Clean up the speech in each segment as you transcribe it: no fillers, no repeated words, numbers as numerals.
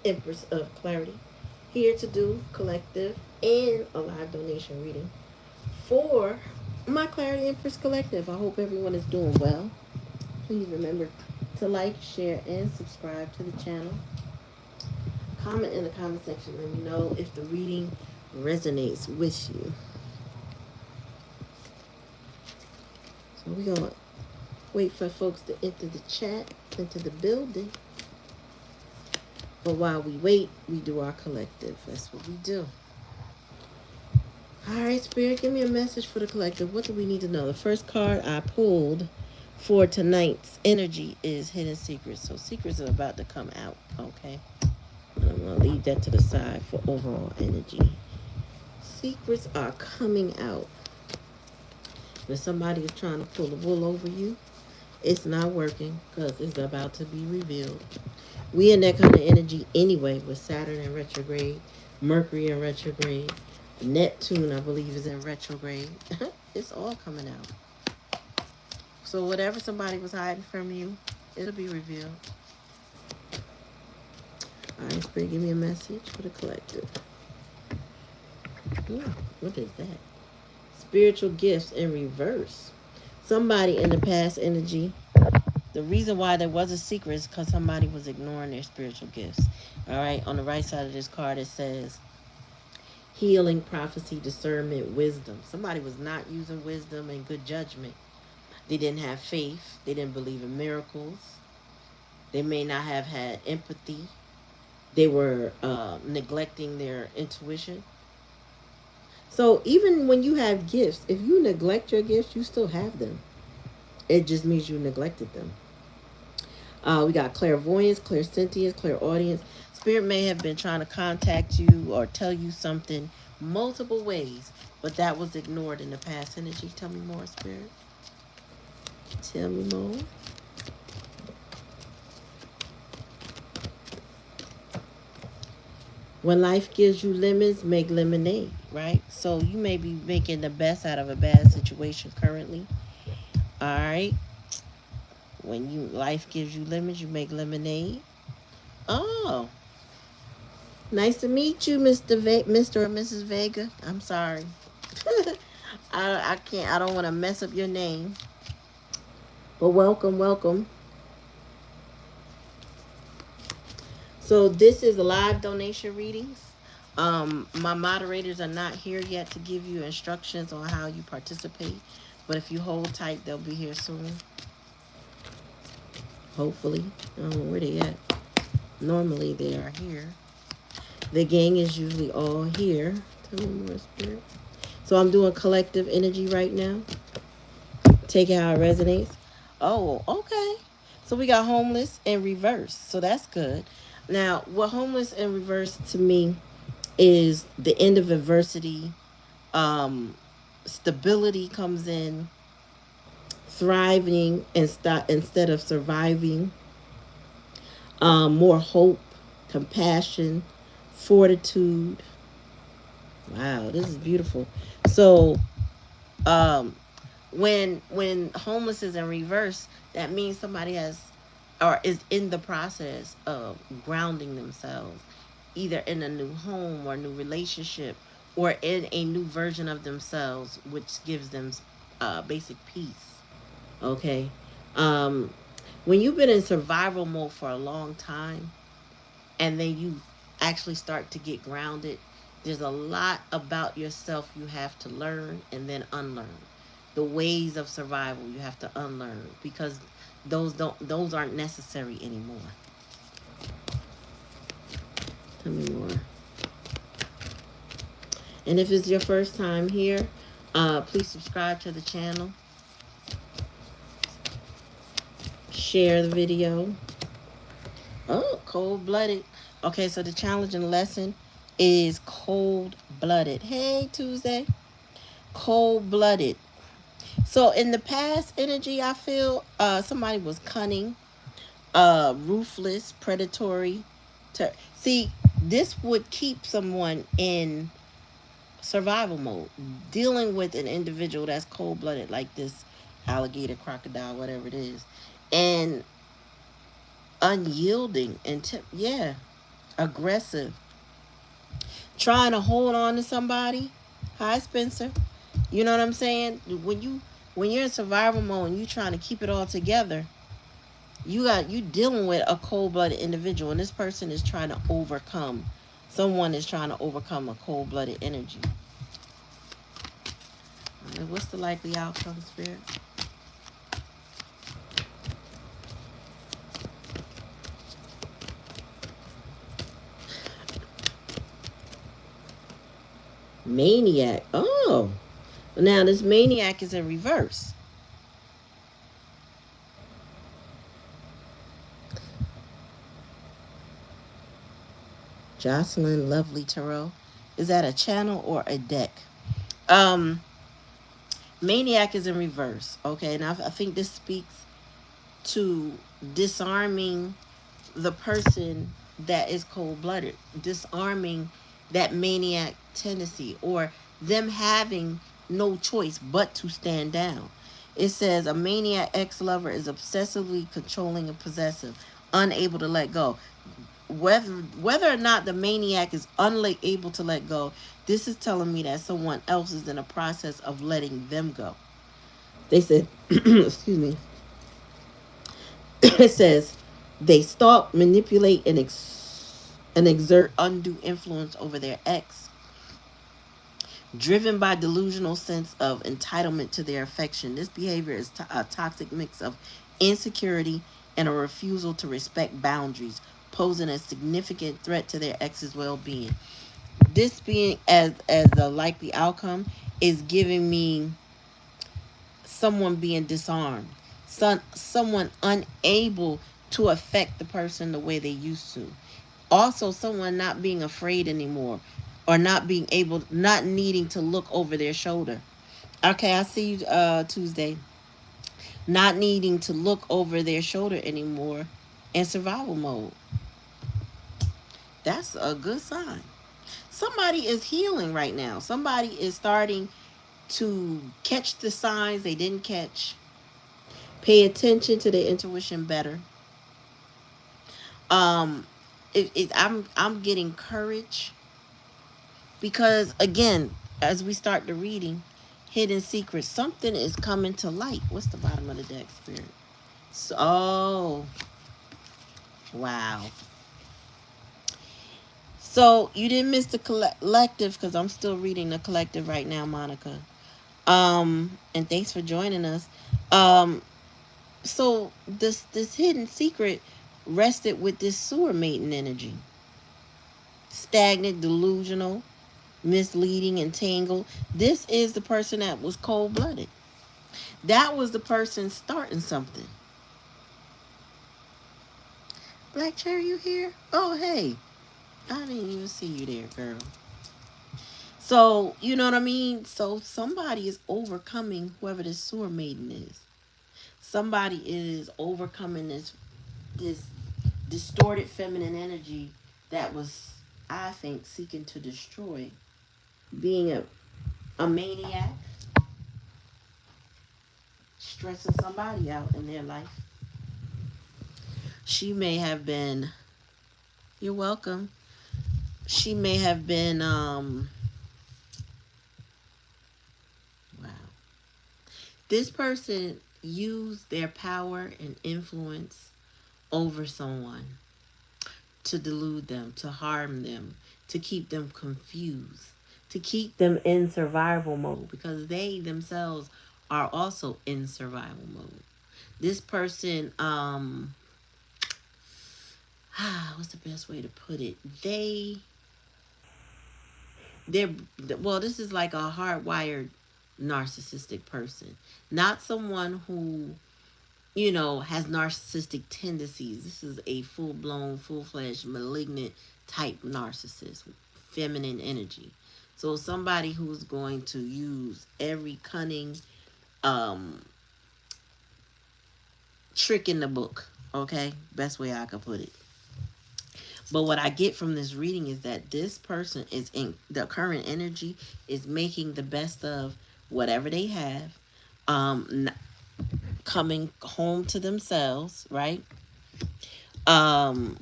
Empress of Clarity, here to do collective and a live donation reading for my Clarity Empress Collective. I hope everyone is doing well. Please remember to like, share, and subscribe to the channel. Comment in the comment section. Let me know if the reading resonates with you. So we're going to wait for folks to enter the chat, into the building. But while we wait, we do our collective. That's what we do. All right, Spirit, give me a message for the collective. What do we need to know? The first card I pulled for tonight's energy is Hidden Secrets. So secrets are about to come out, okay? And I'm going to leave that to the side for overall energy. Secrets are coming out. When somebody is trying to pull the wool over you, it's not working because it's about to be revealed. We in that kind of energy anyway with Saturn in retrograde, Mercury in retrograde, Neptune, I believe, is in retrograde. It's all coming out. So whatever somebody was hiding from you, it'll be revealed. All right, Spirit, give me a message for the collective. Ooh, what is that? Spiritual gifts in reverse. Somebody in the past energy, the reason why there was a secret is because somebody was ignoring their spiritual gifts. All right, on the right side of this card, it says healing, prophecy, discernment, wisdom. Somebody was not using wisdom and good judgment. They didn't have faith. They didn't believe in miracles. They may not have had empathy. They were neglecting their intuition. So even when you have gifts, if you neglect your gifts, you still have them. It just means you neglected them. We got clairvoyance, clairsentience, clairaudience. Spirit may have been trying to contact you or tell you something multiple ways, but that was ignored in the past energy. Tell me more, Spirit. Tell me more. When life gives you lemons, make lemonade, right? So you may be making the best out of a bad situation currently. All right. When life gives you lemons, you make lemonade. Oh, nice to meet you, Mr. or Mrs. Vega. I'm sorry. I can't. I don't want to mess up your name. But welcome, welcome. So this is live donation readings. My moderators are not here yet to give you instructions on how you participate. But if you hold tight, they'll be here soon. Hopefully. I don't know where they at. Normally they are here. The gang is usually all here. Tell me more, Spirit. So I'm doing collective energy right now. Take it how it resonates. Oh, okay. So we got homeless in reverse. So that's good. Now, what homeless in reverse to me is the end of adversity. Stability comes in. Thriving instead of surviving. More hope, compassion, fortitude. Wow, this is beautiful. So, when homeless is in reverse, that means somebody has or is in the process of grounding themselves, either in a new home or new relationship, or in a new version of themselves, which gives them basic peace. Okay. When you've been in survival mode for a long time and then you actually start to get grounded, there's a lot about yourself you have to learn and then unlearn. The ways of survival you have to unlearn because those aren't necessary anymore. Tell me more. And if it's your first time here, please subscribe to the channel. Share the video. Oh, cold-blooded. Okay, so the challenge and lesson is cold-blooded. Hey, Tuesday. Cold-blooded. So in the past energy, I feel somebody was cunning, ruthless, predatory. See, this would keep someone in survival mode. Dealing with an individual that's cold-blooded, like this alligator, crocodile, whatever it is. And unyielding and yeah, aggressive, trying to hold on to somebody. Hi, Spencer. You know what I'm saying? When you're in survival mode and you trying to keep it all together, you dealing with a cold-blooded individual, and this person is trying to overcome. Someone is trying to overcome a cold-blooded energy. What's the likely outcome, Spirit? Maniac. Oh, now this maniac is in reverse. Jocelyn Lovely Tarot. Is that a channel or a deck? Um, Maniac is in reverse. Okay, now I think this speaks to disarming the person that is cold-blooded, disarming that maniac tendency, or them having no choice but to stand down. It says a maniac ex-lover is obsessively controlling and possessive, unable to let go. Whether or not the maniac is unable to let go, this is telling me that someone else is in a process of letting them go. They said, excuse me, it says they stalk, manipulate, and exert undue influence over their ex, driven by delusional sense of entitlement to their affection. This behavior is a toxic mix of insecurity and a refusal to respect boundaries, posing a significant threat to their ex's well-being. This being as a likely outcome is giving me someone being disarmed, someone unable to affect the person the way they used to. Also, someone not being afraid anymore, or not needing to look over their shoulder. Okay, I see you Tuesday. Not needing to look over their shoulder anymore in survival mode. That's a good sign. Somebody is healing right now. Somebody is starting to catch the signs they didn't catch. Pay attention to their intuition better. Um, I'm getting courage because again, as we start the reading, hidden secrets, something is coming to light. What's the bottom of the deck, Spirit? So, oh, wow. So you didn't miss the collective because I'm still reading the collective right now, Monica. And thanks for joining us. Um, so this hidden secret rested with this sewer maiden energy. Stagnant, delusional, misleading, entangled. This is the person that was cold blooded. That was the person starting something. Black Cherry, you here? Oh, hey. I didn't even see you there, girl. So, you know what I mean? So, somebody is overcoming whoever this sewer maiden is. Somebody is overcoming this distorted feminine energy that was, I think, seeking to destroy. Being a maniac, stressing somebody out in their life. She may have been, you're welcome. She may have been, wow. This person used their power and influence over someone to delude them, to harm them, to keep them confused, to keep them in survival mode because they themselves are also in survival mode. This person, what's the best way to put it? They're, well, this is like a hardwired narcissistic person, not someone who, you know, has narcissistic tendencies. This is a full-blown, full-fledged, malignant type narcissist, feminine energy. So somebody who's going to use every cunning trick in the book. Okay, best way I could put it. But what I get from this reading is that this person is in the current energy is making the best of whatever they have, coming home to themselves, right? Um,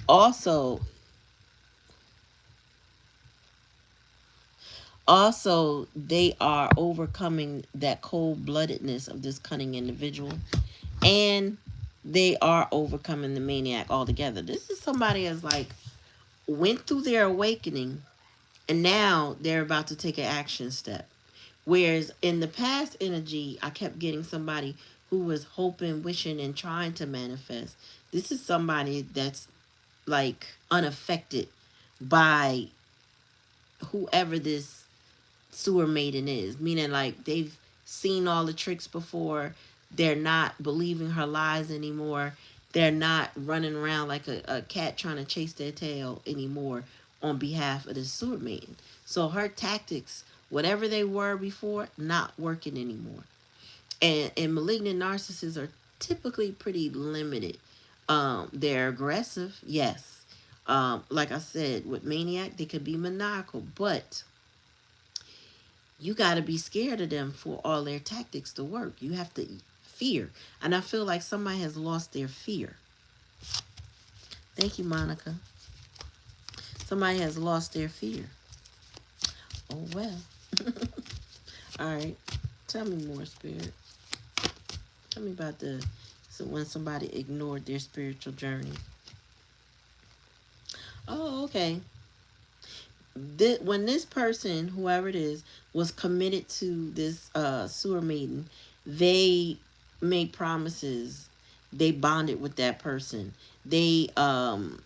Also, they are overcoming that cold-bloodedness of this cunning individual, and they are overcoming the maniac altogether. This is somebody that's like went through their awakening, and now they're about to take an action step. Whereas in the past energy, I kept getting somebody who was hoping, wishing, and trying to manifest. This is somebody that's like unaffected by whoever this sewer maiden is, meaning like they've seen all the tricks before. They're not believing her lies anymore. They're not running around like a cat trying to chase their tail anymore on behalf of the sewer maiden. So her tactics, whatever they were before, not working anymore. And malignant narcissists are typically pretty limited. They're aggressive, yes. Like I said, with maniac, they could be maniacal, but you got to be scared of them for all their tactics to work. You have to fear. And I feel like somebody has lost their fear. Thank you, Monica. Somebody has lost their fear. Oh, well. All right. Tell me more, Spirit. Tell me about when somebody ignored their spiritual journey. Oh, okay. When this person, whoever it is, was committed to this sewer maiden, they made promises. They bonded with that person. They thought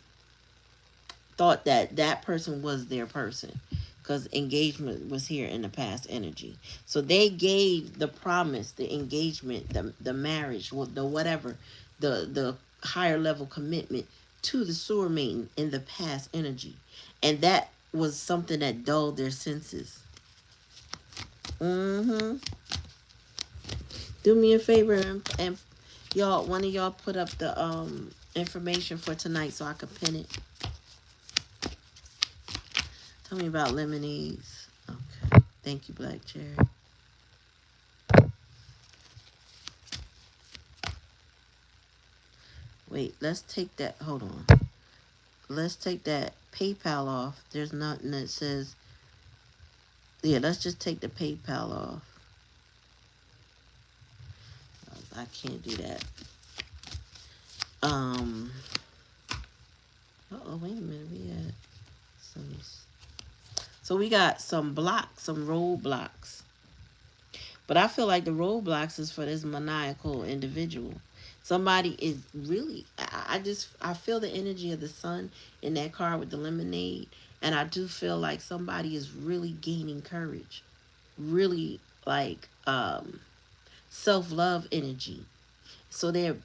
that that person was their person, because engagement was here in the past energy. So they gave the promise, the engagement, the marriage, the whatever, the higher level commitment to the sewer maiden in the past energy. And that was something that dulled their senses. Mm-hmm. Do me a favor and y'all, one of y'all put up the information for tonight so I could pin it. Tell me about lemonades. Okay. Thank you, Black Cherry. Wait, let's take that. Hold on. Let's take that PayPal off. There's nothing that says. Yeah, let's just take the PayPal off. I can't do that. Wait a minute. We had some. So we got some blocks, some roadblocks. But I feel like the roadblocks is for this maniacal individual. Somebody is really, I feel the energy of the sun in that car with the lemonade. And I do feel like somebody is really gaining courage. Really like self-love energy. So their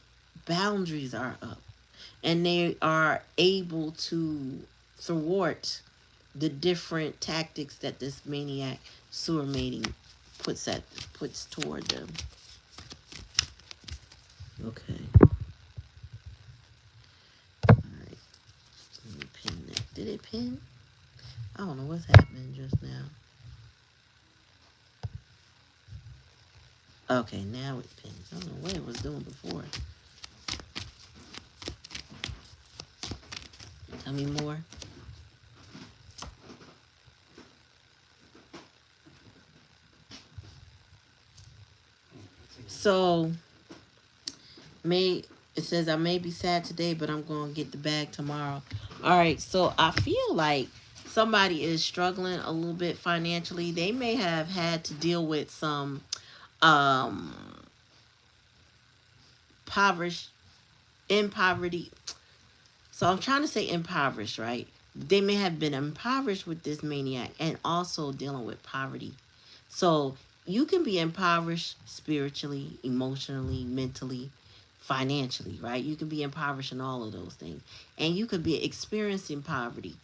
boundaries are up. And they are able to thwart the different tactics that this maniac sewer mating puts toward them. Okay. Alright. Let me pin that. Did it pin? I don't know what's happening just now. Okay, now it pins. I don't know what it was doing before. Tell me more. So, it says I may be sad today, but I'm going to get the bag tomorrow. All right, so I feel like somebody is struggling a little bit financially. They may have had to deal with some poverty. So I'm trying to say impoverished, right? They may have been impoverished with this maniac and also dealing with poverty. So you can be impoverished spiritually, emotionally, mentally, financially, right? You can be impoverished in all of those things. And you could be experiencing poverty.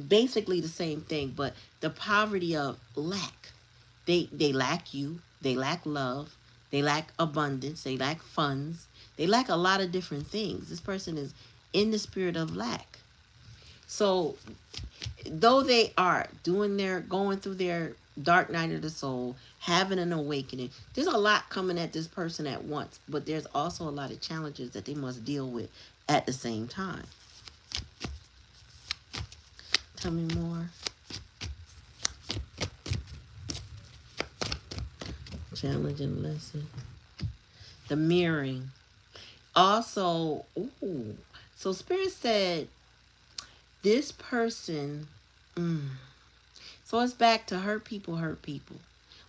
Basically the same thing, but the poverty of lack. They lack you. They lack love. They lack abundance. They lack funds. They lack a lot of different things. This person is in the spirit of lack. So though they are going through their dark night of the soul, having an awakening, there's a lot coming at this person at once, but there's also a lot of challenges that they must deal with at the same time. Tell me more. Challenging lesson. The mirroring. Also, ooh. So Spirit said this person, so it's back to hurt people hurt people.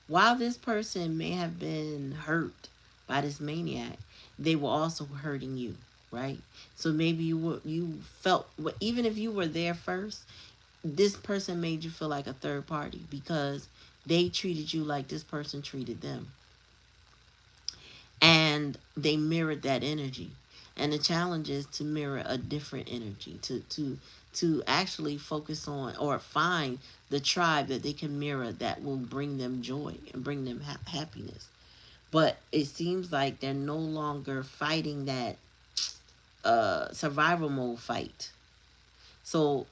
While this person may have been hurt by this maniac, they were also hurting you, right? So maybe you felt, even if you were there first, this person made you feel like a third party because they treated you like this person treated them, and they mirrored that energy. And the challenge is to mirror a different energy, to actually focus on or find the tribe that they can mirror that will bring them joy and bring them happiness. But it seems like they're no longer fighting that survival mode fight. So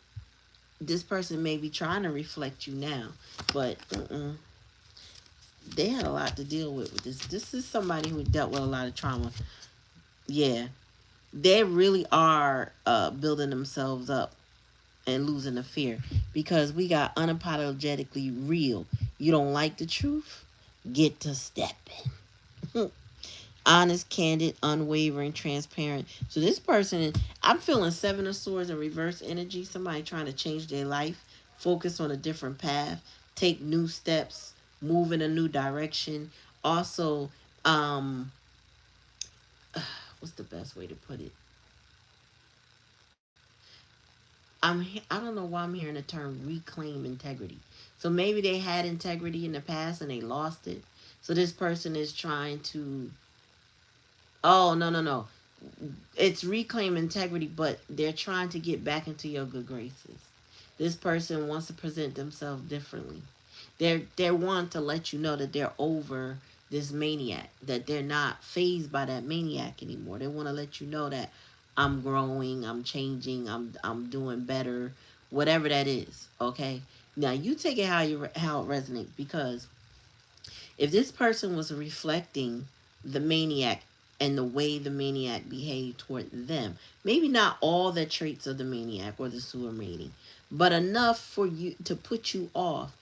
this person may be trying to reflect you now, but they had a lot to deal with this. This is somebody who dealt with a lot of trauma. Yeah, they really are building themselves up and losing the fear, because we got unapologetically real. You don't like the truth? Get to stepping. Honest, candid, unwavering, transparent. So this person, I'm feeling Seven of Swords in reverse energy. Somebody trying to change their life, focus on a different path, take new steps, move in a new direction. Also, what's the best way to put it? I don't know why I'm hearing the term reclaim integrity. So maybe they had integrity in the past and they lost it. So this person is trying to, oh, no, no, no. It's reclaim integrity, but they're trying to get back into your good graces. This person wants to present themselves differently. They're wanting to let you know that they're over this maniac, that they're not phased by that maniac anymore. They want to let you know that I'm growing, I'm changing, I'm doing better, whatever that is. Okay. Now you take it how it resonates, because if this person was reflecting the maniac and the way the maniac behaved toward them, maybe not all the traits of the maniac or the sewer mating, but enough for you to put you off,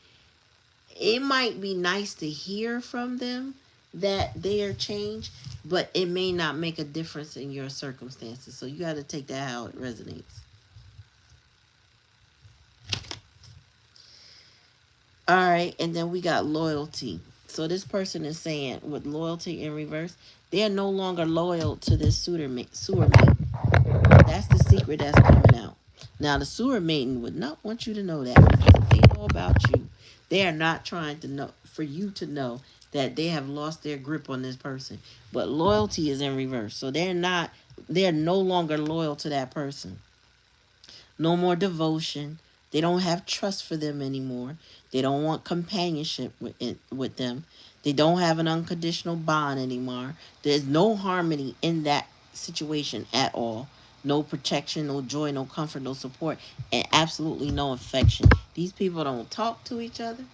it might be nice to hear from them that they are changed, but it may not make a difference in your circumstances. So you got to take that how it resonates. All right, and then we got loyalty. So this person is saying with loyalty in reverse, they are no longer loyal to this sewer mate. That's the secret that's coming out. Now the sewer maiden would not want you to know that, because if they know about you, they are not trying to know for you to know that they have lost their grip on this person. But loyalty is in reverse. So they're no longer loyal to that person. No more devotion. They don't have trust for them anymore. They don't want companionship with them. They don't have an unconditional bond anymore. There's no harmony in that situation at all. No protection, no joy, no comfort, no support, and absolutely no affection. These people don't talk to each other.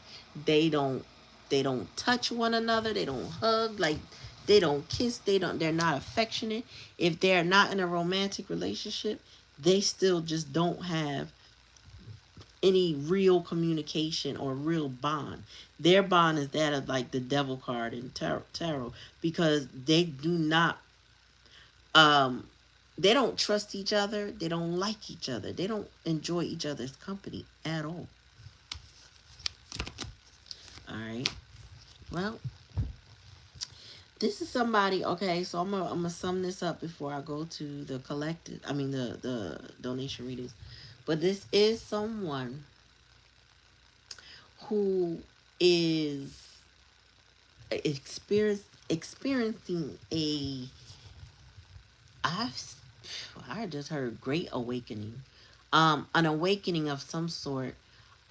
They don't they don't touch one another. They don't hug, like they don't kiss. They're not affectionate. If they're not in a romantic relationship, they still just don't have any real communication or real bond. Their bond is that of like the devil card in tarot, because they do not um they don't trust each other, they don't like each other, they don't enjoy each other's company at all. All right, well, this is somebody. Okay, so I'm gonna sum this up before I go to the collected, I mean the donation readings. But this is someone who is experiencing I've I just heard great awakening, an awakening of some sort,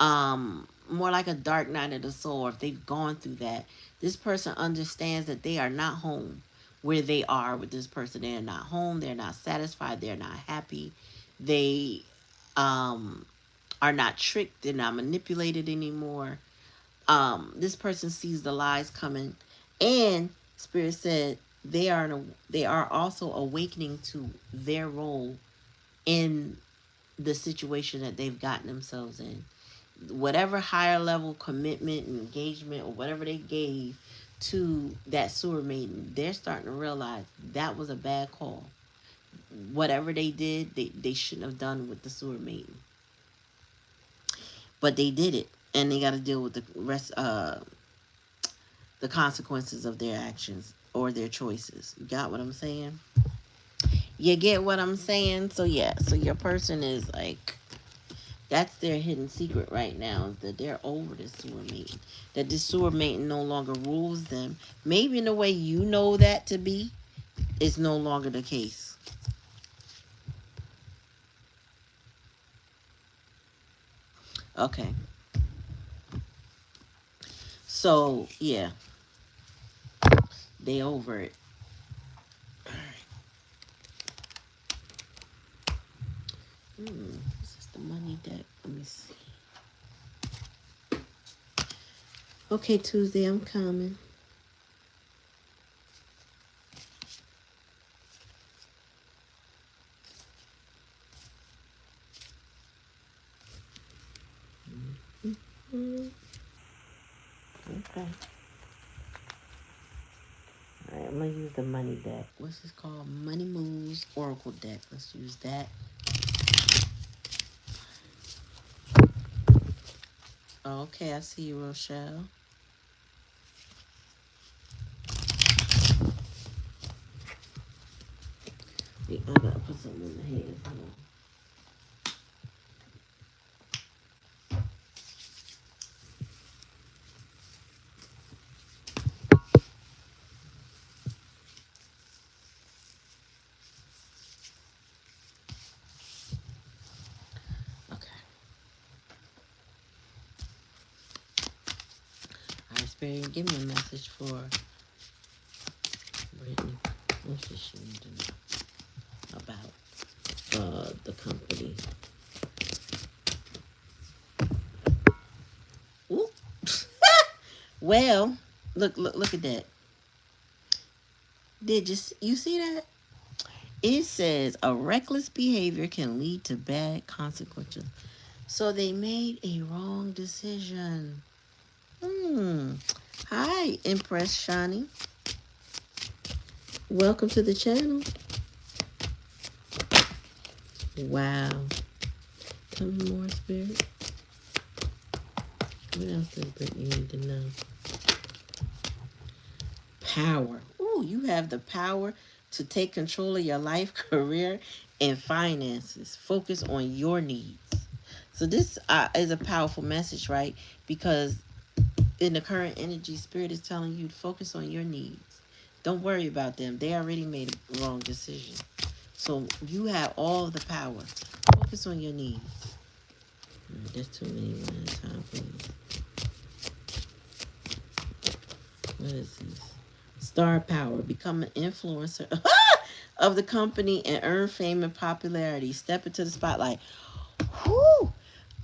more like a dark night of the soul. Or if they've gone through that, this person understands that they are not home where they are with this person. They are not home. They're not satisfied. They're not happy. They um are not tricked. They're not manipulated anymore. This person sees the lies coming, and Spirit said they are also awakening to their role in the situation that they've gotten themselves in. Whatever higher level commitment and engagement or whatever they gave to that sewer maiden, they're starting to realize that was a bad call. Whatever they did, they shouldn't have done with the sewer maiden. But they did it, and they got to deal with the consequences of their actions or their choices. You got what I'm saying? You get what I'm saying? So yeah, so your person is like, that's their hidden secret right now, is that they're over the sewer maiden. That the sewer maiden no longer rules them. Maybe in the way you know that to be, it's no longer the case. Okay. So yeah, they over it. This is the money deck. Let me see. Okay, Tuesday, I'm coming. Mm-hmm. Okay. All right, I'm gonna use the money deck. What's this called? Money Moves Oracle deck. Let's use that. Okay, I see you, Rochelle. I gotta put something in the head. Okay. All right, Spirit, give me a message for Brittany. What does she need to know about the company? Ooh. Well, look at that. Did you see that? It says a reckless behavior can lead to bad consequences. So they made a wrong decision. Hi, Empress Shani. Welcome to the channel. Wow. Tell me more, Spirit. What else does Brittany need to know? Power. Ooh, you have the power to take control of your life, career, and finances. Focus on your needs. So this is a powerful message, right? Because in the current energy, Spirit is telling you to focus on your needs. Don't worry about them. They already made a wrong decision. So you have all the power. Focus on your needs. Right, there's too many one at a time, please. What is this? Star power. Become an influencer of the company and earn fame and popularity. Step into the spotlight. Whoo!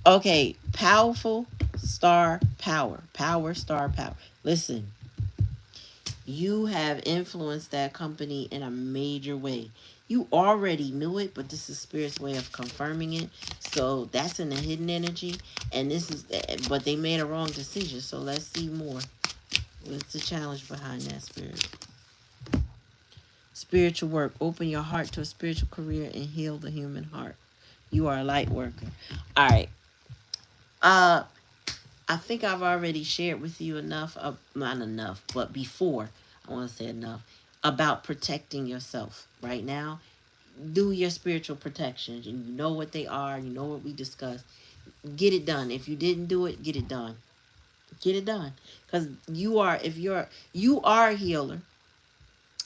Okay, powerful star power. Power, star power. Listen, you have influenced that company in a major way. You already knew it, but this is Spirit's way of confirming it. So that's in the hidden energy. And this is, but they made a wrong decision. So let's see more. What's the challenge behind that, Spirit? Spiritual work. Open your heart to a spiritual career and heal the human heart. You are a light worker. All right. I think I've already shared with you enough of, not enough, but before, I want to say enough, about protecting yourself. Right now, do your spiritual protections. And you know what they are. You know what we discussed. Get it done. If you didn't do it, get it done. Get it done. Because you are a healer.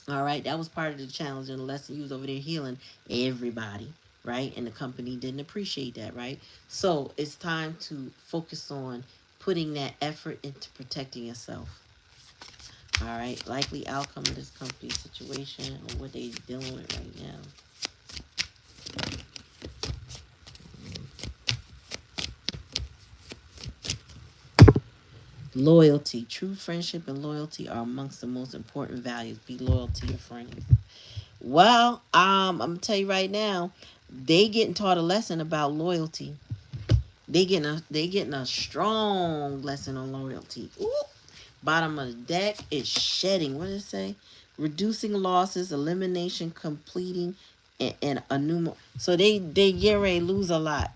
All right. That was part of the challenge and the lesson. You was over there healing everybody. Right. And the company didn't appreciate that. Right. So it's time to focus on putting that effort into protecting yourself. All right. Likely outcome of this company situation or what they're dealing with right now. Loyalty. True friendship and loyalty are amongst the most important values. Be loyal to your friends. Well, I'm gonna tell you right now, they getting taught a lesson about loyalty. They getting a strong lesson on loyalty. Ooh. Bottom of the deck is shedding. What did it say? Reducing losses, elimination, completing, and a new. So they get ready to lose a lot.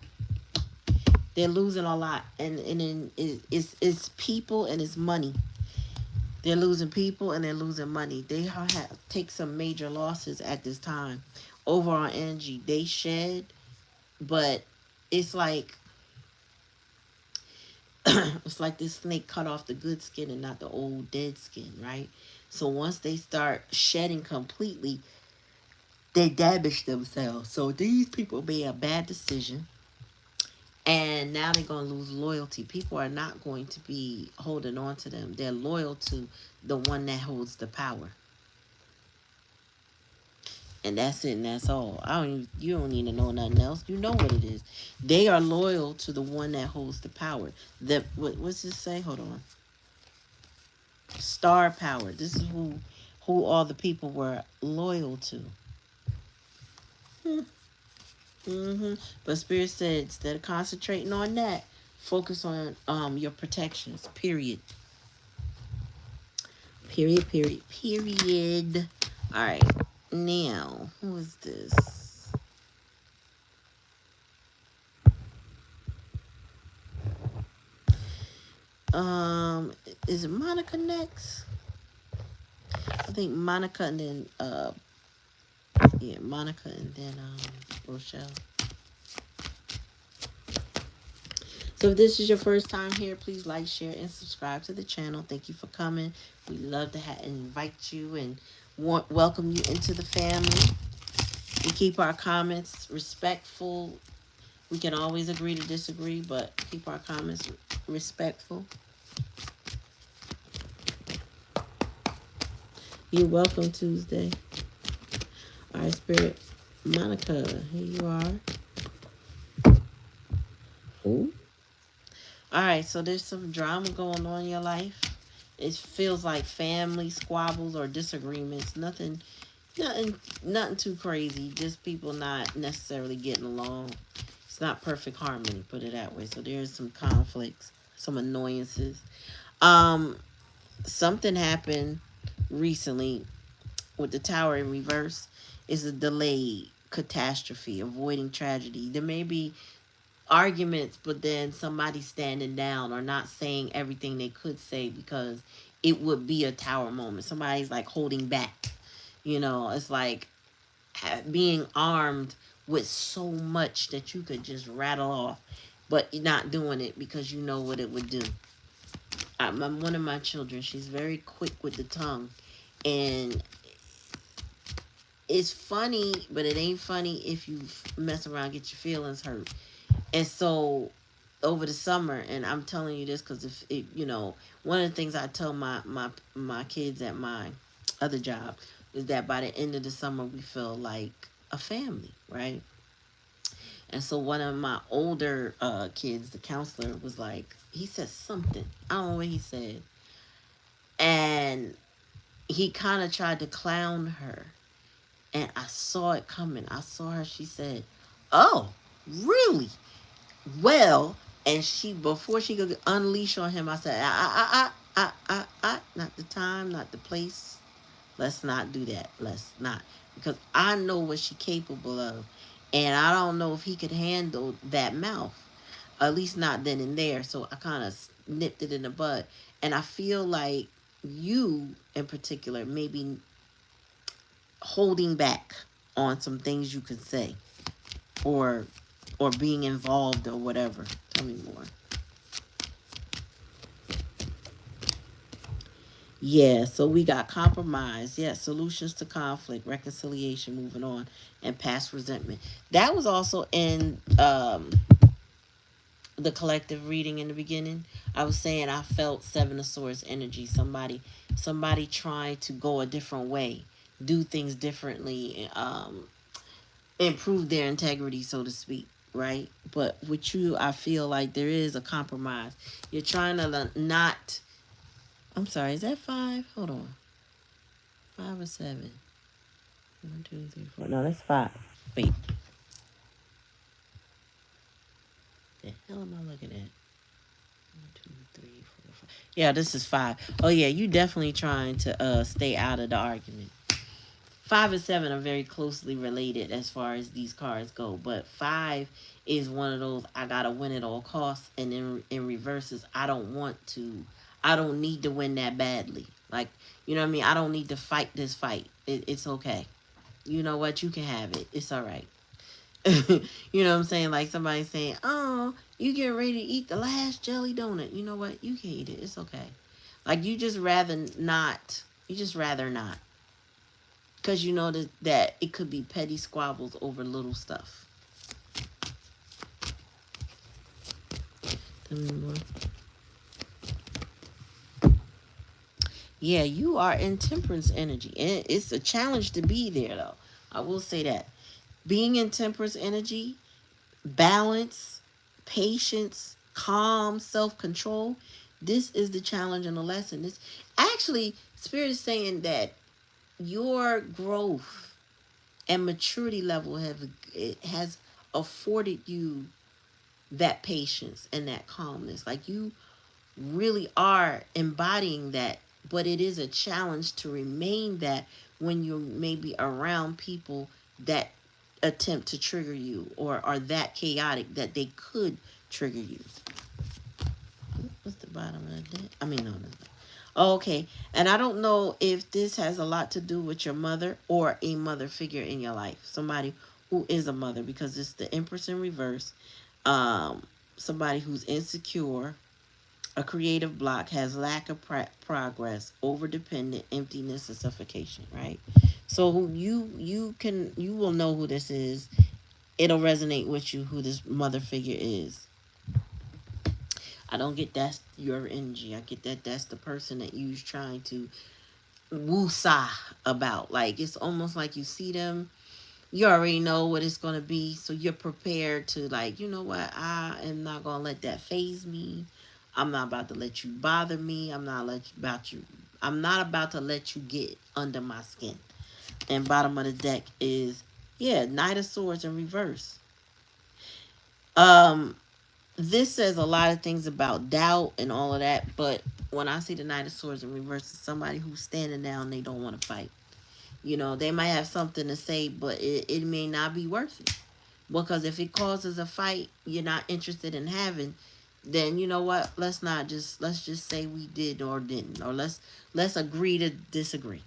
They're losing a lot, and then it's people and it's money. They're losing people and they're losing money. They have take some major losses at this time. Overall energy they shed, but it's like it's like this snake cut off the good skin and not the old dead skin, right? So once they start shedding completely, they damage themselves. So these people made a bad decision, and now they're going to lose loyalty. People are not going to be holding on to them. They're loyal to the one that holds the power. And that's it, and that's all. You don't need to know nothing else. You know what it is. They are loyal to the one that holds the power. What's this say? Hold on. Star power. This is who all the people were loyal to. Mm-hmm. But Spirit said instead of concentrating on that, focus on your protections. Period. Period. Period. Period. All right. Now, who is this? Is it Monica next? I think Monica and then yeah, Monica and then Rochelle. So if this is your first time here, please like, share, and subscribe to the channel. Thank you for coming. We love to invite you and welcome you into the family. We keep our comments respectful. We can always agree to disagree, but keep our comments respectful. You're welcome, Tuesday. All right, Spirit. Monica, here you are. Ooh. All right, so there's some drama going on in your life. It feels like family squabbles or disagreements. Nothing too crazy. Just people not necessarily getting along. It's not perfect harmony, put it that way. So there's some conflicts, some annoyances. Something happened recently with the tower in reverse. Is a delayed catastrophe, avoiding tragedy. There may be arguments, but then somebody standing down or not saying everything they could say because it would be a tower moment. Somebody's like holding back. It's like being armed with so much that you could just rattle off, but you're not doing it because you know what it would do. One of my children, she's very quick with the tongue, and it's funny, but it ain't funny if you mess around and get your feelings hurt. And so over the summer, and I'm telling you this because one of the things I tell my kids at my other job is that by the end of the summer we feel like a family, right? And so one of my older kids, the counselor, was like, he said something, I don't know what he said, and he kind of tried to clown her, and I saw it coming. I saw her. She said, "Oh, really? Well," and before she could unleash on him, I said, not the time, not the place. Let's not do that. Let's not, because I know what she's capable of, and I don't know if he could handle that mouth. At least not then and there. So I kind of nipped it in the bud, and I feel like you, in particular, maybe holding back on some things you could say, or being involved or whatever. Tell me more. Yeah, so we got compromise. Yeah, solutions to conflict, reconciliation, moving on, and past resentment. That was also in the collective reading in the beginning. I was saying I felt Seven of Swords energy. Somebody trying to go a different way, do things differently, improve their integrity, so to speak, right? But with you, I feel like there is a compromise. You're trying to not. I'm sorry, is that 5? Hold on. 5 or 7? 1, 2, 3, 4. No, that's 5. Wait. The hell am I looking at? 1, 2, 3, 4, 5. Yeah, this is 5. Oh yeah, you definitely trying to stay out of the argument. 5 and 7 are very closely related as far as these cards go, but 5 is one of those I gotta win at all costs, and in reverses, I don't need to win that badly. Like, you know what I mean? I don't need to fight this fight. It's okay. You know what? You can have it. It's all right. You know what I'm saying? Like somebody saying, "Oh, you getting ready to eat the last jelly donut." You know what? You can eat it. It's okay. Like you just rather not. You just rather not, because you know that it could be petty squabbles over little stuff. Yeah, you are in temperance energy, and it's a challenge to be there, though. I will say that being in temperance energy, balance, patience, calm, self-control. This is the challenge and the lesson. This actually, Spirit is saying that your growth and maturity level has afforded you that patience and that calmness. Like you really are embodying that, but it is a challenge to remain that when you're maybe around people that attempt to trigger you or are that chaotic that they could trigger you. What's the bottom of that? I mean, no. Okay, and I don't know if this has a lot to do with your mother or a mother figure in your life, somebody who is a mother, because it's the Empress in reverse. Somebody who's insecure, a creative block, has lack of progress, over dependent, emptiness, and suffocation. Right. So you will know who this is. It'll resonate with you who this mother figure is. I don't get that's your energy. I get that that's the person that you're trying to woo-sa about. Like it's almost like you see them, you already know what it's gonna be, so you're prepared to, like, you know what, I am not gonna let that phase me. I'm not about to let you bother me. I'm not about to let you get under my skin. And bottom of the deck is, yeah, Knight of Swords in reverse. Um, this says a lot of things about doubt and all of that, but when I see the Knight of Swords in reverse, it's somebody who's standing down, they don't want to fight. You know, they might have something to say, but it may not be worth it. Because if it causes a fight you're not interested in having, then you know what? Let's just say we did or didn't. Or let's agree to disagree.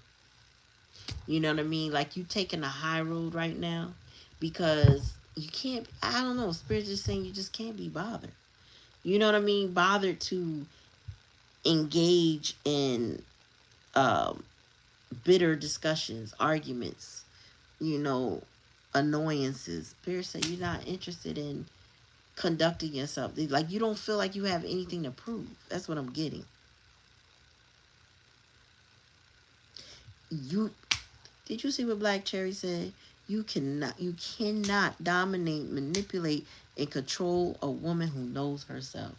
You know what I mean? Like you taking a high road right now because you can't, I don't know, Spirit just saying you just can't be bothered. You know what I mean? Bothered to engage in um, bitter discussions, arguments, you know, annoyances. Spirit said you're not interested in conducting yourself. Like you don't feel like you have anything to prove. That's what I'm getting. You did you see what Black Cherry said? You cannot dominate, manipulate, and control a woman who knows herself.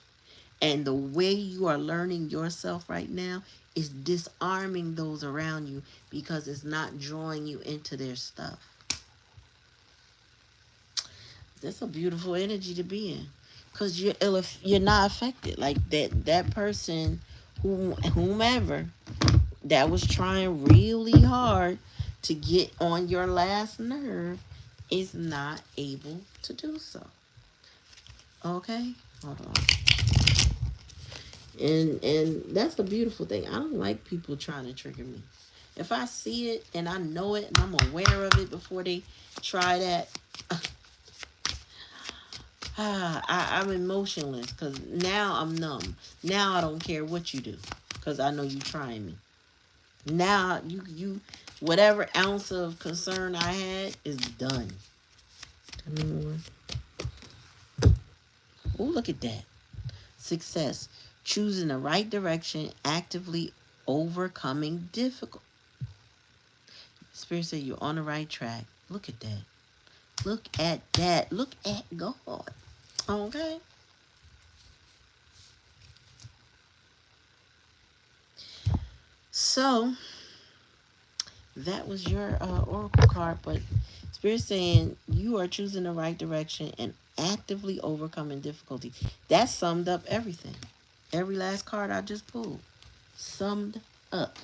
And the way you are learning yourself right now is disarming those around you because it's not drawing you into their stuff. That's a beautiful energy to be in, because you're not affected. Like that person, whomever that was trying really hard to get on your last nerve, is not able to do so. Okay, hold on. And that's the beautiful thing. I don't like people trying to trigger me. If I see it and I know it and I'm aware of it before they try that, I'm emotionless because now I'm numb. Now I don't care what you do because I know you trying me. Now you whatever ounce of concern I had is done. Oh, look at that. Success. Choosing the right direction, actively overcoming difficult. Spirit said you're on the right track. Look at that. Look at that. Look at God. Okay. So that was your oracle card, but Spirit saying you are choosing the right direction and actively overcoming difficulty. That summed up everything. Every last card I just pulled summed up.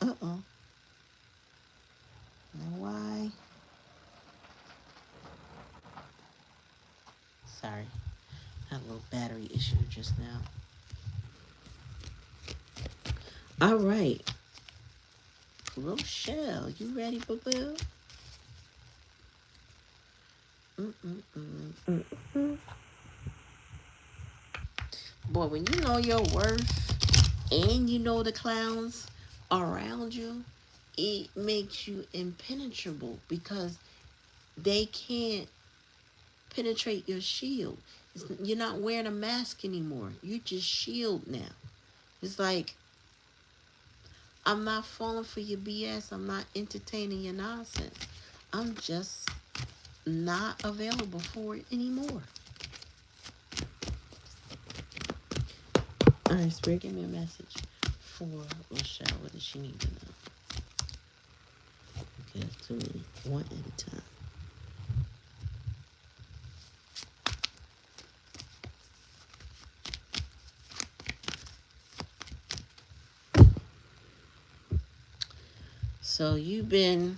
Uh-oh. Now why? Sorry. Had a little battery issue just now. All right. Rochelle, you ready, boo-boo? Boy, when you know your worth and you know the clowns around you, it makes you impenetrable because they can't penetrate your shield. You're not wearing a mask anymore. You just shield now. It's like, I'm not falling for your BS. I'm not entertaining your nonsense. I'm just not available for it anymore. All right, Spirit, give me a message for Rochelle. What does she need to know? Okay, too many. One at a time. So you've been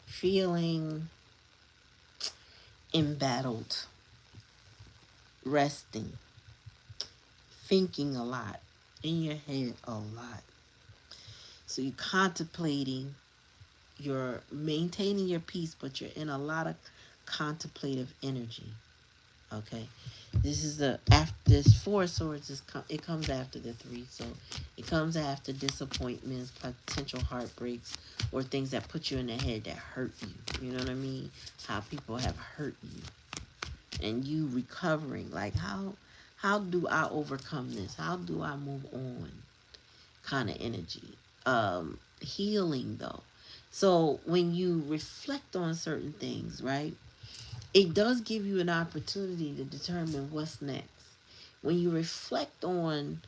feeling embattled, resting, thinking a lot, in your head a lot. So you're contemplating, you're maintaining your peace, but you're in a lot of contemplative energy. Okay, this is the after this Four of Swords it comes after the three, so it comes after disappointments, potential heartbreaks, or things that put you in the head that hurt you. You know what I mean? How people have hurt you, and you recovering. Like how do I overcome this? How do I move on? Kind of energy. Healing though. So when you reflect on certain things, right? It does give you an opportunity to determine what's next. When you reflect on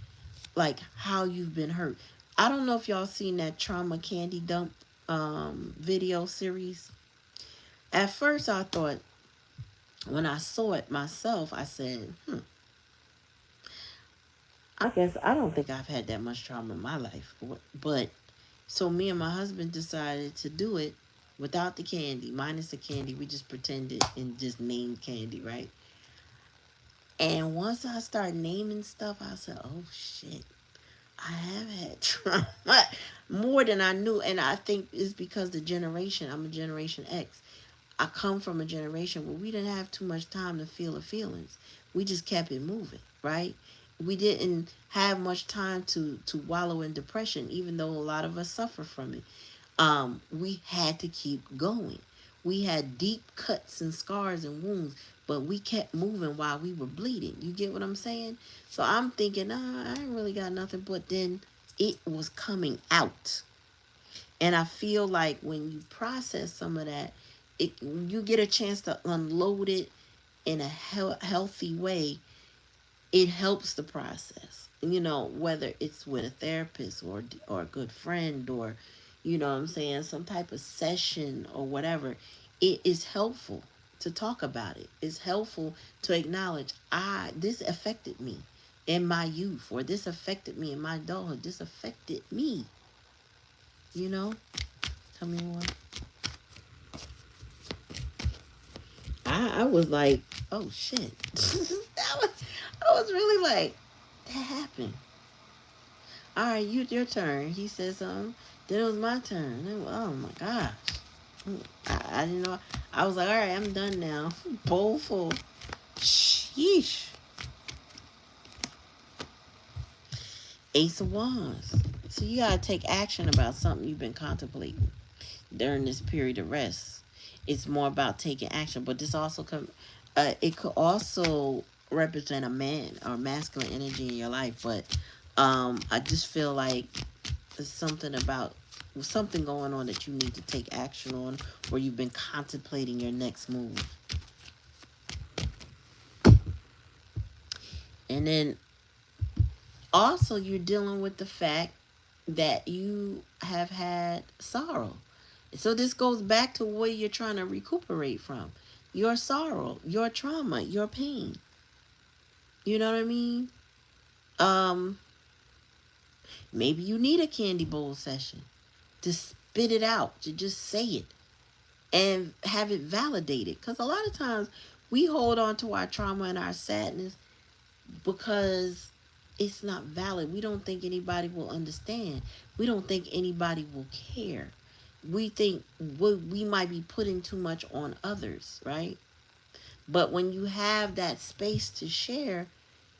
like how you've been hurt. I don't know if y'all seen that trauma candy dump video series. At first I thought when I saw it myself, I said, I guess I don't think I've had that much trauma in my life. But so me and my husband decided to do it without the candy, minus the candy. We just pretended and just named candy, right? And once I started naming stuff, I said, oh shit, I have had trauma more than I knew. And I think it's because the generation, I'm a Generation X. I come from a generation where we didn't have too much time to feel the feelings. We just kept it moving, right? We didn't have much time to wallow in depression, even though a lot of us suffer from it. We had to keep going. We had deep cuts and scars and wounds, but we kept moving while we were bleeding. You get what I'm saying? So I'm thinking, I ain't really got nothing, but then it was coming out. And I feel like when you process some of that, you get a chance to unload it in a healthy way. It helps the process. You know, whether it's with a therapist or a good friend or, you know what I'm saying, some type of session or whatever, it is helpful to talk about it. It's helpful to acknowledge, this affected me in my youth, or this affected me in my adulthood. This affected me. You know? Tell me more. I was like, oh shit. I was really like, that happened. All right, your turn. He said something. Then it was my turn. Oh my gosh. I didn't know. I was like, all right, I'm done now. Bowl full. Sheesh. Ace of Wands. So you gotta take action about something you've been contemplating during this period of rest. It's more about taking action, but this also it could also represent a man or masculine energy in your life. But I just feel like there's something going on that you need to take action on, or you've been contemplating your next move. And then also you're dealing with the fact that you have had sorrow. So this goes back to where you're trying to recuperate from. Your sorrow, your trauma, your pain. You know what I mean? Um, Maybe you need a candy bowl session to spit it out, to just say it and have it validated. Because a lot of times we hold on to our trauma and our sadness because it's not valid. We don't think anybody will understand. We don't think anybody will care. We think we might be putting too much on others, right? But when you have that space to share,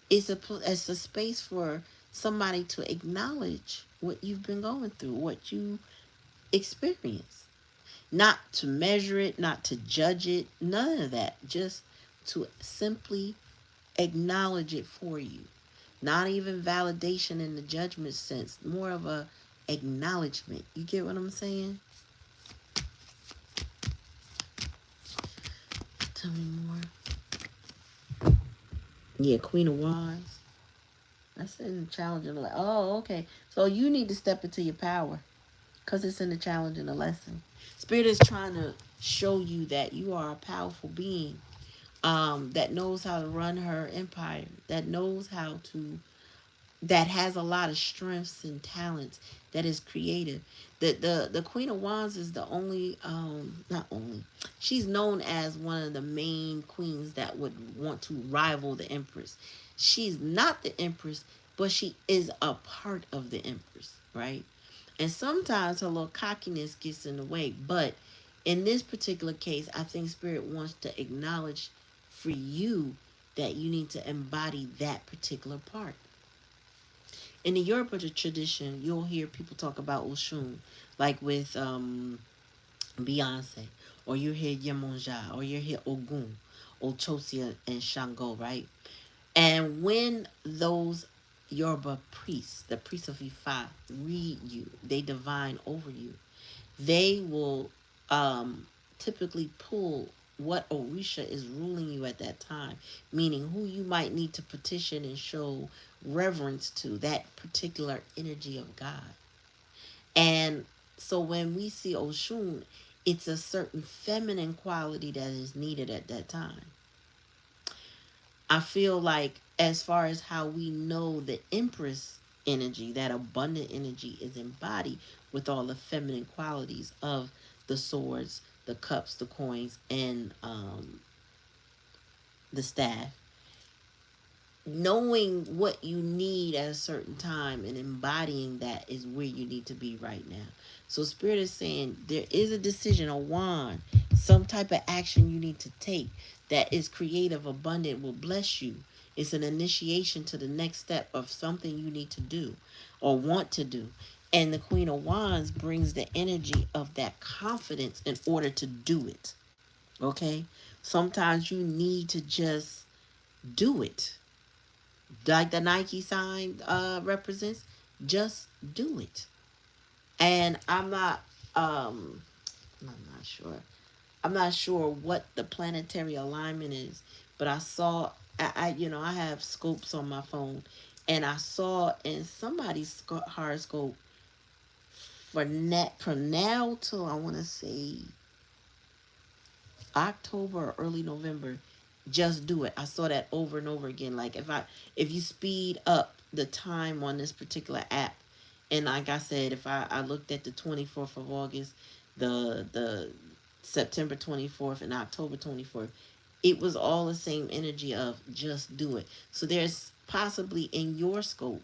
it's a space for somebody to acknowledge what you've been going through, what you experience. Not to measure it, not to judge it, none of that. Just to simply acknowledge it for you. Not even validation in the judgment sense, more of a acknowledgement. You get what I'm saying? Tell me more. Yeah, Queen of Wands. That's in the challenge and the oh, okay. So you need to step into your power because it's in the challenge and the lesson. Spirit is trying to show you that you are a powerful being, that knows how to run her empire, that has a lot of strengths and talents, that is creative. The Queen of Wands is the only, not only, she's known as one of the main queens that would want to rival the Empress. She's not the Empress, but she is a part of the Empress, right? And sometimes her little cockiness gets in the way, but in this particular case, I think Spirit wants to acknowledge for you that you need to embody that particular part. In the Yoruba tradition, you'll hear people talk about Oshun, like with Beyonce, or you hear Yemonja, or you hear Ogun, Ochosia, and Shango, right? And when those Yoruba priests, the priests of Ifa, read you, they divine over you, they will typically pull what Orisha is ruling you at that time, meaning who you might need to petition and show reverence to, that particular energy of God. And so when we see Oshun, it's a certain feminine quality that is needed at that time. I feel like as far as how we know the Empress energy, that abundant energy is embodied with all the feminine qualities of the swords, the cups, the coins, and the staff. Knowing what you need at a certain time and embodying that is where you need to be right now. So Spirit is saying there is a decision, a wand, some type of action you need to take that is creative, abundant, will bless you. It's an initiation to the next step of something you need to do or want to do. And the Queen of Wands brings the energy of that confidence in order to do it. Okay? Sometimes you need to just do it, like the Nike sign represents. Just do it. And I'm not sure. I'm not sure what the planetary alignment is, but I saw I have scopes on my phone, and I saw in somebody's horoscope for net from now till I want to say October or early November, just do it. I saw that over and over again. Like if you speed up the time on this particular app, and like I said, if I looked at the 24th of August, the September 24th and October 24th, it was all the same energy of just do it. So there's possibly in your scope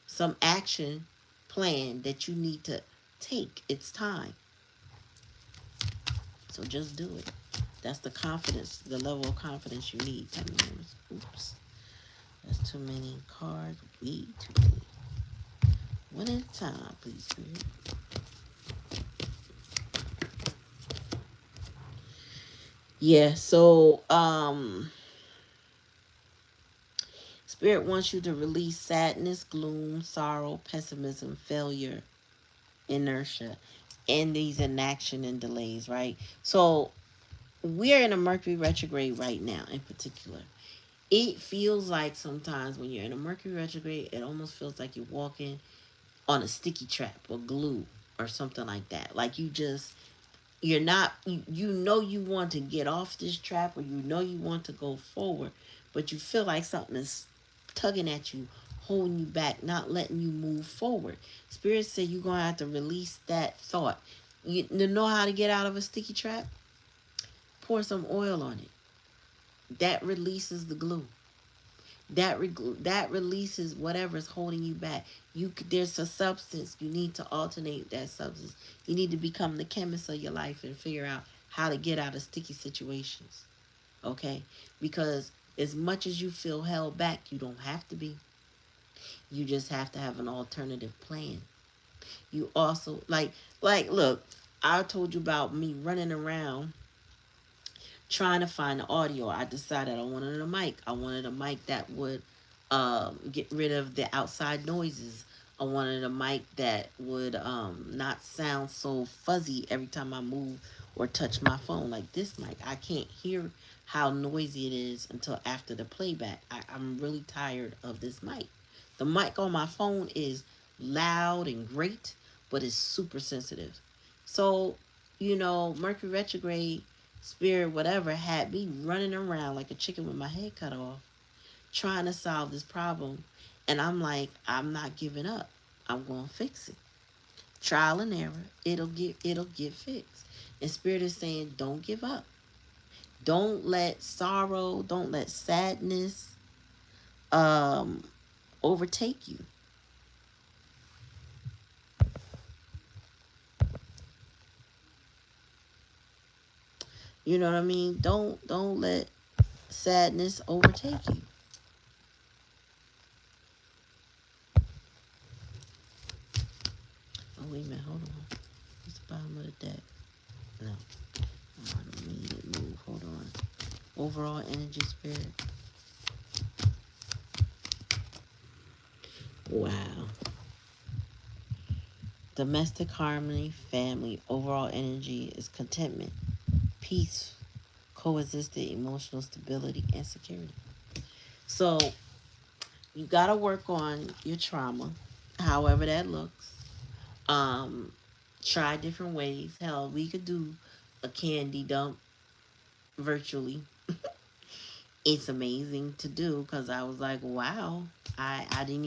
some action plan that you need to take. It's time. So just do it. That's the confidence, the level of confidence you need. That means, oops, that's too many cards. Way too many. One at a time, please, Spirit. Yeah, so Spirit wants you to release sadness, gloom, sorrow, pessimism, failure, inertia, and these inaction and delays, right? So we're in a Mercury retrograde right now in particular. It feels like sometimes when you're in a Mercury retrograde, it almost feels like you're walking on a sticky trap or glue or something like that. Like you're not, you know you want to get off this trap, or you know you want to go forward, but you feel like something is tugging at you, holding you back, not letting you move forward. Spirit said you're going to have to release that thought. You know how to get out of a sticky trap? Pour some oil on it. That releases the glue. That releases whatever's holding you back. There's a substance, you need to alternate that substance. You need to become the chemist of your life and figure out how to get out of sticky situations. Okay? Because as much as you feel held back, you don't have to be. You just have to have an alternative plan. You also look, I told you about me running around trying to find the audio. I decided I wanted a mic. I wanted a mic that would get rid of the outside noises. I wanted a mic that would not sound so fuzzy every time I move or touch my phone. Like this mic, I can't hear how noisy it is until after the playback. I'm really tired of this mic. The mic on my phone is loud and great, but it's super sensitive. So, Mercury retrograde, spirit, whatever, had me running around like a chicken with my head cut off, trying to solve this problem. And I'm like, I'm not giving up. I'm going to fix it. Trial and error. It'll get fixed. And spirit is saying, don't give up. Don't let sorrow, don't let sadness um overtake you. You know what I mean? Don't let sadness overtake you. Oh, wait a minute, hold on. What's the bottom of the deck? No. Oh, I don't need it move. Hold on. Overall energy, spirit. Wow. Domestic harmony, family, overall energy is contentment, peace, coexisting emotional stability, and security. So you got to work on your trauma, however that looks. Um, Try different ways. Hell, we could do a candy dump virtually. It's amazing to do because I was like, wow, I didn't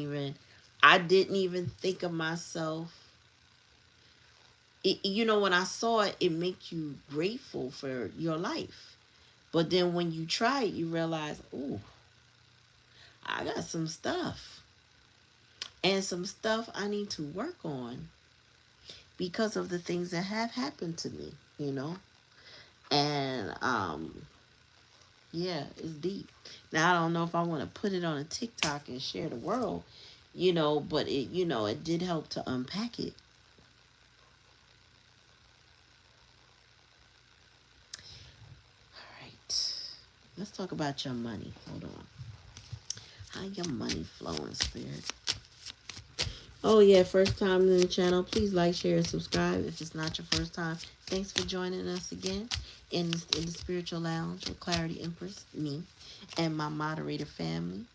even think of myself. When I saw it, it makes you grateful for your life. But then when you try it, you realize, oh, I got some stuff and some stuff I need to work on because of the things that have happened to me. And yeah, it's deep. Now I don't know if I want to put it on a TikTok and share the world, but it did help to unpack it. All right. Let's talk about your money. Hold on. How your money flowing, spirit? Oh yeah, first time in the channel, please like, share, and subscribe if it's not your first time. Thanks for joining us again in the spiritual lounge with Clarity Empress, me, and my moderator family,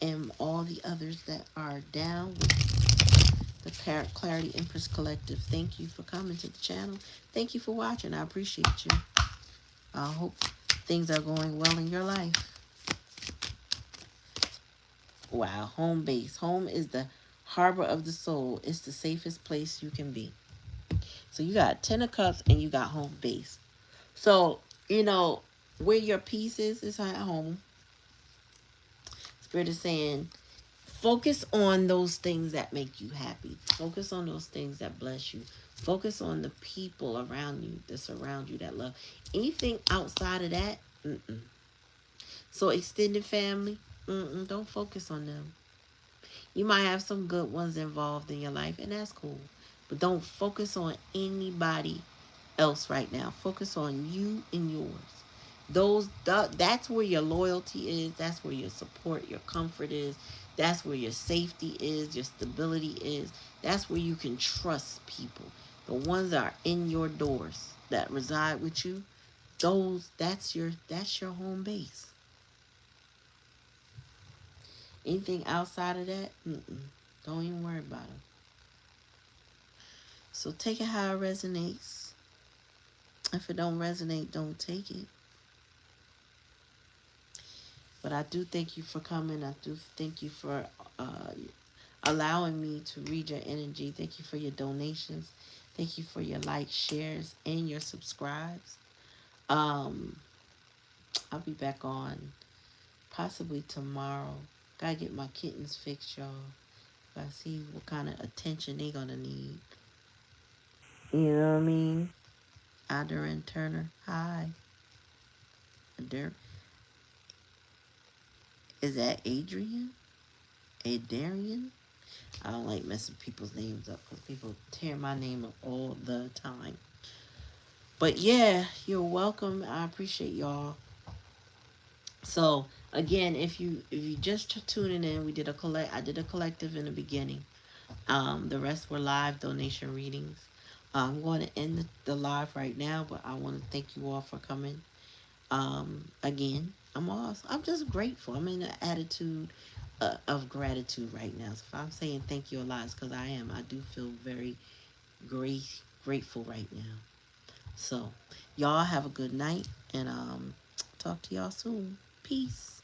and all the others that are down with the Clarity Empress Collective. Thank you for coming to the channel. Thank you for watching. I appreciate you. I hope things are going well in your life. Wow, home base. Home is the harbor of the soul. It's the safest place you can be. So you got 10 of cups and you got home base. So, where your peace is at home. Spirit is saying, focus on those things that make you happy. Focus on those things that bless you. Focus on the people around you, that surround you, that love. Anything outside of that, mm-mm. So extended family, don't focus on them. You might have some good ones involved in your life, and that's cool. But don't focus on anybody else right now. Focus on you and yours. That's where your loyalty is. That's where your support, your comfort is. That's where your safety is, your stability is. That's where you can trust people. The ones that are in your doors that reside with you, that's your home base. Anything outside of that, don't even worry about them. So take it how it resonates. If it don't resonate, don't take it. But I do thank you for coming. I do thank you for uh, allowing me to read your energy. Thank you for your donations. Thank you for your likes, shares, and your subscribes. Um, I'll be back on possibly tomorrow. Gotta get my kittens fixed, y'all. Gotta see what kind of attention they gonna need. You know what I mean? Adder and Turner. Hi. Adder. Is that Adrian? Adarian? I don't like messing people's names up because people tear my name up all the time. But yeah, you're welcome. I appreciate y'all. So again, if you just tuning in, we did a collect. I did a collective in the beginning. The rest were live donation readings. I'm going to end the live right now, but I want to thank you all for coming. Again, I'm just grateful. I'm in an attitude of gratitude right now. So if I'm saying thank you a lot, it's because I am. I do feel very grateful right now. So y'all have a good night, and talk to y'all soon. Peace.